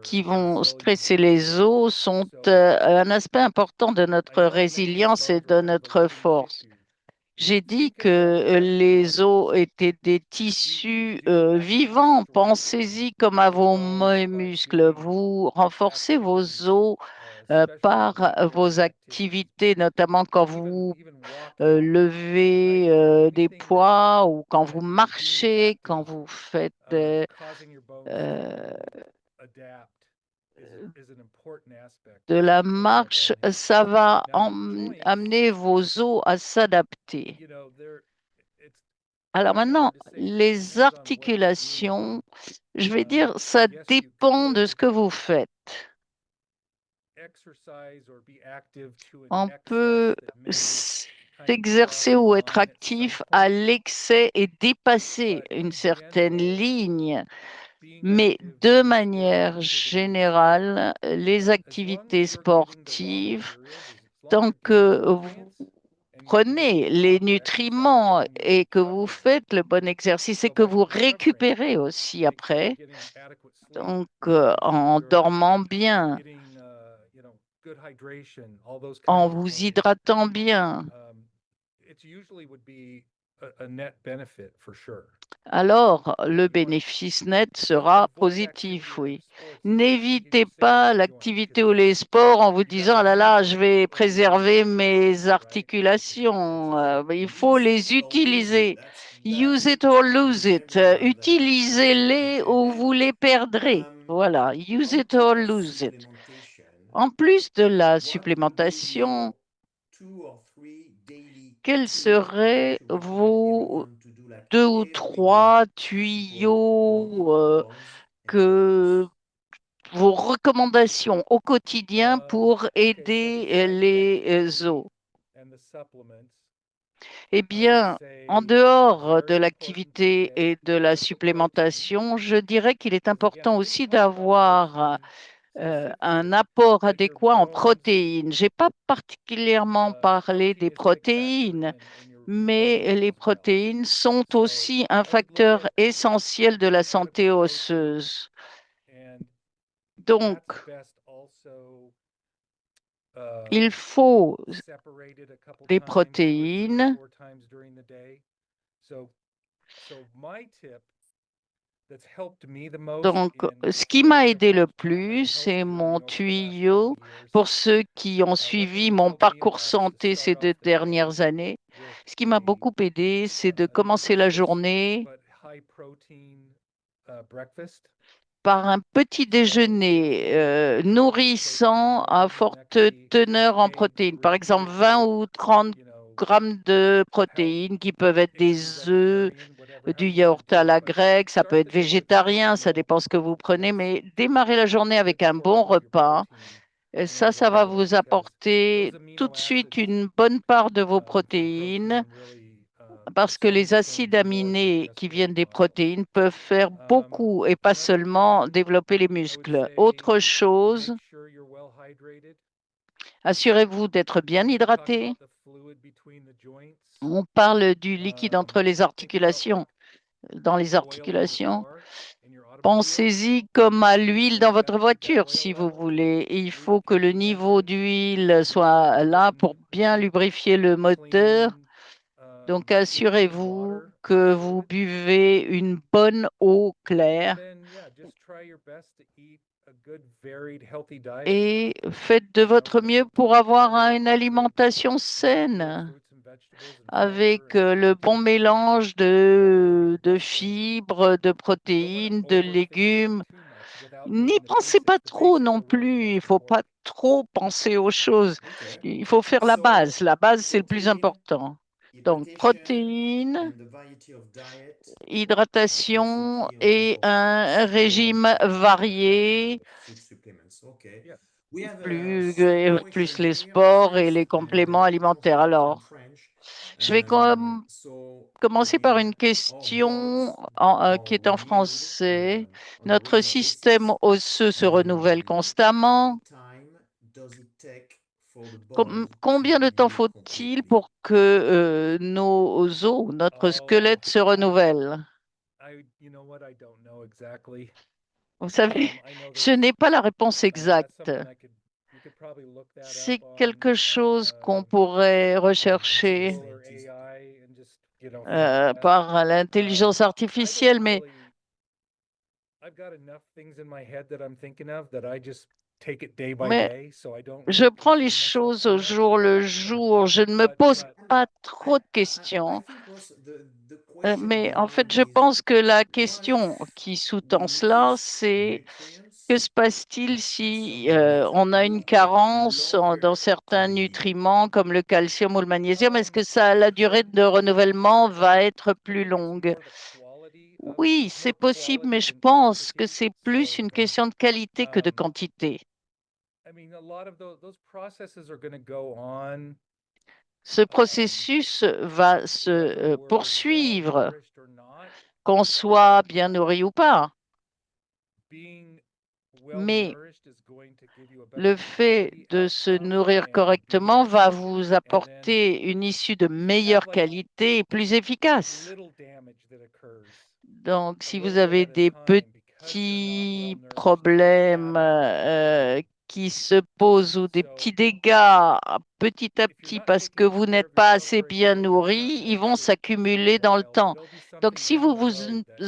qui vont stresser les os sont un aspect important de notre résilience et de notre force. J'ai dit que les os étaient des tissus vivants. Pensez-y comme à vos muscles. Vous renforcez vos os par vos activités, notamment quand vous lever des poids ou quand vous marchez, quand vous faites euh, de la marche, ça va amener vos os à s'adapter. Alors maintenant, les articulations, je vais dire, ça dépend de ce que vous faites. On peut s'exercer ou être actif à l'excès et dépasser une certaine ligne. Mais de manière générale, les activités sportives, tant que vous prenez les nutriments et que vous faites le bon exercice et que vous récupérez aussi après, donc en dormant bien, en vous hydratant bien, alors le bénéfice net sera positif, oui. N'évitez pas l'activité ou les sports en vous disant, ah là là, je vais préserver mes articulations. Il faut les utiliser. Use it or lose it. Utilisez-les ou vous les perdrez. Voilà, use it or lose it. En plus de la supplémentation, quels seraient vos 2 ou 3 tuyaux que vos recommandations au quotidien pour aider les os? Eh bien, en dehors de l'activité et de la supplémentation, je dirais qu'il est important aussi d'avoir un apport adéquat en protéines. Je n'ai pas particulièrement parlé des protéines, mais les protéines sont aussi un facteur essentiel de la santé osseuse. Donc, il faut des protéines. Donc, ce qui m'a aidé le plus, c'est mon tuyau. Pour ceux qui ont suivi mon parcours santé ces 2 dernières années, ce qui m'a beaucoup aidé, c'est de commencer la journée par un petit déjeuner nourrissant à forte teneur en protéines. Par exemple, 20 ou 30 grammes de protéines qui peuvent être des œufs, du yaourt à la grecque, ça peut être végétarien, ça dépend ce que vous prenez, mais démarrer la journée avec un bon repas, ça va vous apporter tout de suite une bonne part de vos protéines parce que les acides aminés qui viennent des protéines peuvent faire beaucoup et pas seulement développer les muscles. Autre chose, assurez-vous d'être bien hydraté. On parle du liquide entre les articulations. Dans les articulations, pensez-y comme à l'huile dans votre voiture, si vous voulez. Il faut que le niveau d'huile soit là pour bien lubrifier le moteur. Donc, assurez-vous que vous buvez une bonne eau claire et faites de votre mieux pour avoir une alimentation saine avec le bon mélange de fibres, de protéines, de légumes. N'y pensez pas trop non plus. Il ne faut pas trop penser aux choses. Il faut faire la base. La base, c'est le plus important. Donc, protéines, hydratation et un régime varié, plus les sports et les compléments alimentaires. Alors, je vais commencer par une question qui est en français. Notre système osseux se renouvelle constamment. Combien de temps faut-il pour que nos os, notre squelette se renouvelle? Vous savez, je n'ai pas la réponse exacte. C'est quelque chose qu'on pourrait rechercher par l'intelligence artificielle, mais je prends les choses au jour le jour. Je ne me pose pas trop de questions. Mais en fait, je pense que la question qui sous-tend cela, c'est Que se passe-t-il si on a une carence dans certains nutriments comme le calcium ou le magnésium? Est-ce que la durée de renouvellement va être plus longue? Oui, c'est possible, mais je pense que c'est plus une question de qualité que de quantité. Ce processus va se poursuivre, qu'on soit bien nourri ou pas. Mais le fait de se nourrir correctement va vous apporter une issue de meilleure qualité et plus efficace. Donc, si vous avez des petits problèmes qui se posent ou des petits dégâts petit à petit parce que vous n'êtes pas assez bien nourri, ils vont s'accumuler dans le temps. Donc, si vous vous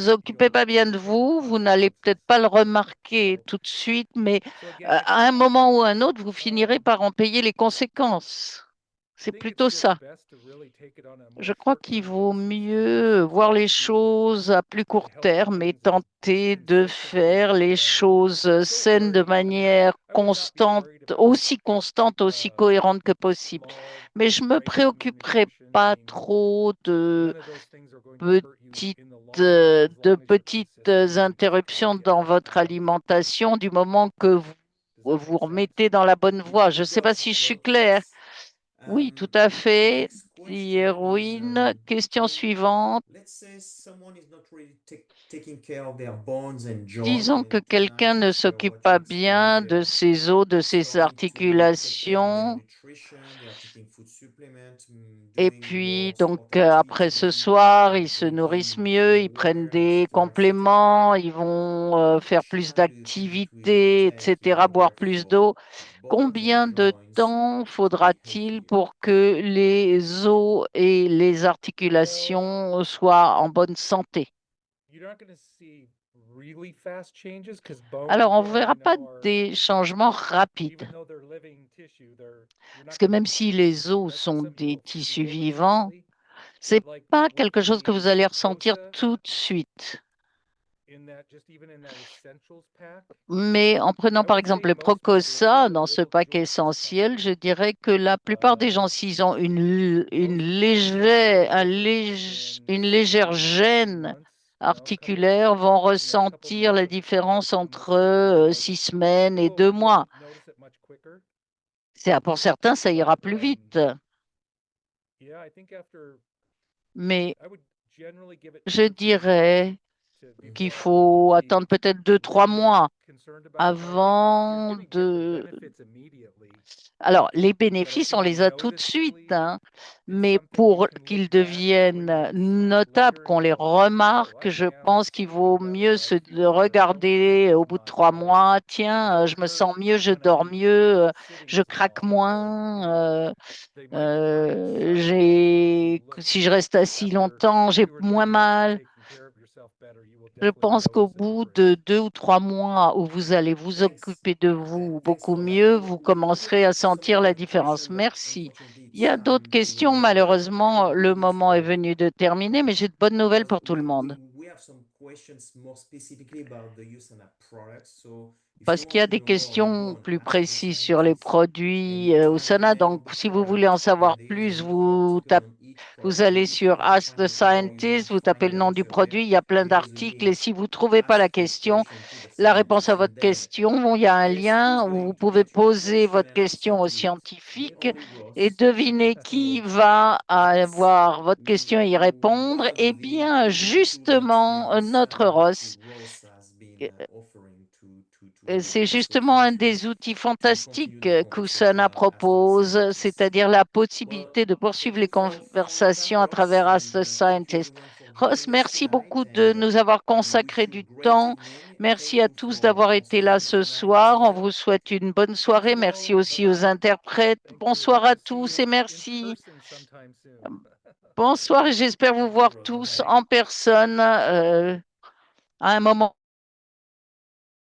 occupez pas bien de vous, vous n'allez peut-être pas le remarquer tout de suite, mais à un moment ou à un autre, vous finirez par en payer les conséquences. C'est plutôt ça. Je crois qu'il vaut mieux voir les choses à plus court terme et tenter de faire les choses saines de manière constante, aussi cohérente que possible. Mais je me préoccuperai pas trop petites, de petites interruptions dans votre alimentation du moment que vous vous remettez dans la bonne voie. Je ne sais pas si je suis claire. Oui, tout à fait, Next dit question is, Erwin. Question suivante. let's say someone is not really taking care of their bones and joint, Disons que and tonight quelqu'un ne after s'occupe what you pas bien explained, they de are ses os, de ses starting to take care of their articulations. nutrition, they are taking food supplements, Et doing puis, more donc, sport après ce activity, soir, ils se nourrissent drinking mieux, more ils prennent water, des etc., etc. compléments, ils vont How faire much plus time do you think it will d'activités, take in etc., boire order plus for d'eau. bones and Combien de joints temps to be faudra-t-il healthier? pour que les os et les articulations soient en bonne santé? Alors, on ne verra pas des changements rapides, parce que même si les os sont des tissus vivants, ce n'est pas quelque chose que vous allez ressentir tout de suite. Mais en prenant par exemple le Procosa dans ce pack essentiel, je dirais que la plupart des gens, s'ils ont une légère gêne articulaire, vont ressentir la différence entre 6 semaines et 2 mois. Pour certains, ça ira plus vite. Mais je dirais qu'il faut attendre peut-être 2, 3 mois avant de... Alors, les bénéfices, on les a tout de suite, hein, mais pour qu'ils deviennent notables, qu'on les remarque, je pense qu'il vaut mieux de regarder au bout de 3 mois. Tiens, je me sens mieux, je dors mieux, je craque moins. Si je reste assis longtemps, j'ai moins mal. Je pense qu'au bout de 2 ou 3 mois où vous allez vous Thanks. occuper de vous Thanks beaucoup for that. mieux, vous We have commencerez à some sentir la other différence. question, but Merci. unfortunately Il y it's a d'autres time questions. to wrap up. I Malheureusement, le believe moment est venu de terminer, mais j'ai de bonnes nouvelles because pour tout le monde. we have some questions more specifically about the USANA products. So if you Parce qu'il want y a to des know more, go questions on plus Ask the précises sur les Scientist, produits au anytime, Sana. and Donc, si vous voulez en savoir there is plus, a new article on each vous product. So allez if you sur have Ask time the as well, you can Scientist, vous tapez le find the nom du answer there. produit, il y a plein There is a d'articles. Et link. si vous ne trouvez pas la Ask your question, question to the la réponse à scientist, and votre then question, il y a un guess who is lien où vous going to pouvez get your poser question votre and answer question au to it? scientifique Only et Ross. devinez qui So va let's avoir votre question et y répondre. one of Eh the bien, incredible tool that justement, notre Ross. Ross has been euh, offering to C'est everybody. So justement feel un des free outils to continue fantastiques the qu'Usana conversation after the propose, scientist. c'est-à-dire la Well, possibilité de poursuivre thank les you for finding time, conversations à Ross, travers Ask the and thank you Scientist. everyone for Ross, joining us merci tonight, beaucoup de and nous avoir we wish consacré you a du great temps. evening. Merci Thank à you tous for d'avoir été là staying ce tonight as soir. On well. vous souhaite une bonne Thank soirée. you Merci all. aussi aux Bye-bye. interprètes. Bonsoir à tous et merci. Bonsoir et j'espère vous Thank you, voir Ross. tous Bye-bye. en personne à un moment.